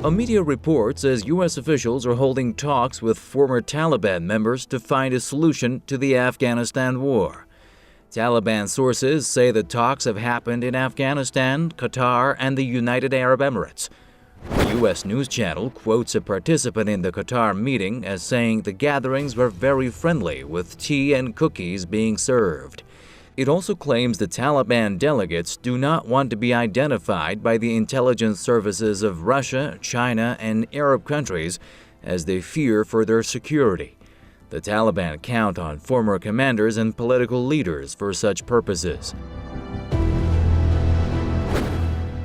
A media report says U.S. officials are holding talks with former Taliban members to find a solution to the Afghanistan war. Taliban sources say the talks have happened in Afghanistan, Qatar, and the United Arab Emirates. A U.S. news channel quotes a participant in the Qatar meeting as saying the gatherings were very friendly, with tea and cookies being served. It also claims the Taliban delegates do not want to be identified by the intelligence services of Russia, China, and Arab countries as they fear for their security. The Taliban count on former commanders and political leaders for such purposes.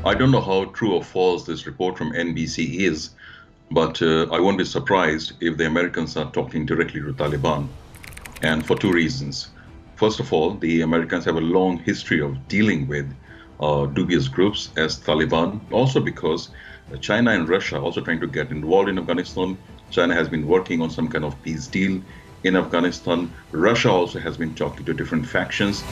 I don't know how true or false this report from NBC is, but I won't be surprised if the Americans are talking directly to Taliban, and for two reasons. First of all, the Americans have a long history of dealing with dubious groups as Taliban, also because China and Russia are also trying to get involved in Afghanistan. China has been working on some kind of peace deal in Afghanistan. Russia also has been talking to different factions.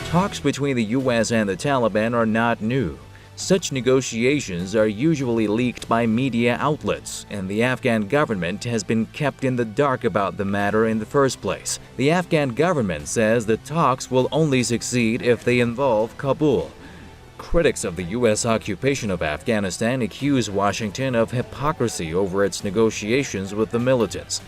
Talks between the U.S. and the Taliban are not new. Such negotiations are usually leaked by media outlets, and the Afghan government has been kept in the dark about the matter in the first place. The Afghan government says the talks will only succeed if they involve Kabul. Critics of the U.S. occupation of Afghanistan accuse Washington of hypocrisy over its negotiations with the militants.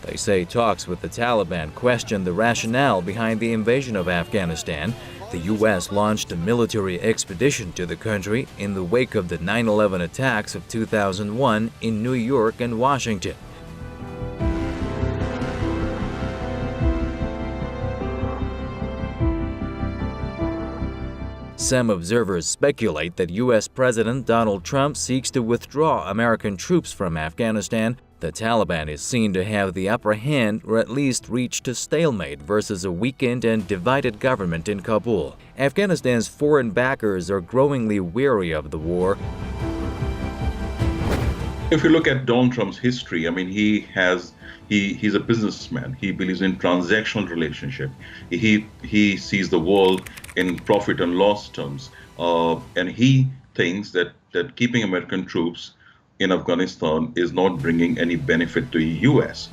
They say talks with the Taliban question the rationale behind the invasion of Afghanistan. The U.S. launched a military expedition to the country in the wake of the 9/11 attacks of 2001 in New York and Washington. Some observers speculate that U.S. President Donald Trump seeks to withdraw American troops from Afghanistan. The Taliban is seen to have the upper hand, or at least reached a stalemate versus a weakened and divided government in Kabul. Afghanistan's foreign backers are growingly weary of the war. If you look at Donald Trump's history, I mean, he's a businessman. He believes in transactional relationship. He sees the world in profit and loss terms, and he thinks that keeping American troops in Afghanistan is not bringing any benefit to the U.S.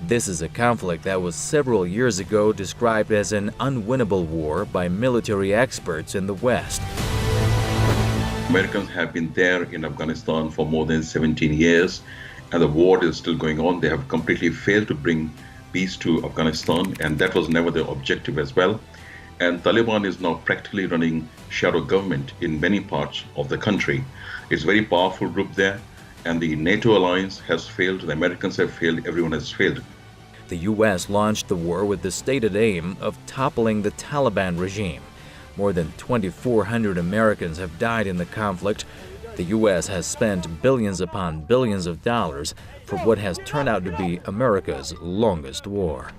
This is a conflict that was several years ago described as an unwinnable war by military experts in the West. Americans have been there in Afghanistan for more than 17 years, and the war is still going on. They have completely failed to bring peace to Afghanistan, and that was never their objective as well. And Taliban is now practically running shadow government in many parts of the country. It's a very powerful group there, and the NATO alliance has failed, the Americans have failed, everyone has failed. The U.S. launched the war with the stated aim of toppling the Taliban regime. More than 2,400 Americans have died in the conflict. The U.S. has spent billions upon billions of dollars for what has turned out to be America's longest war.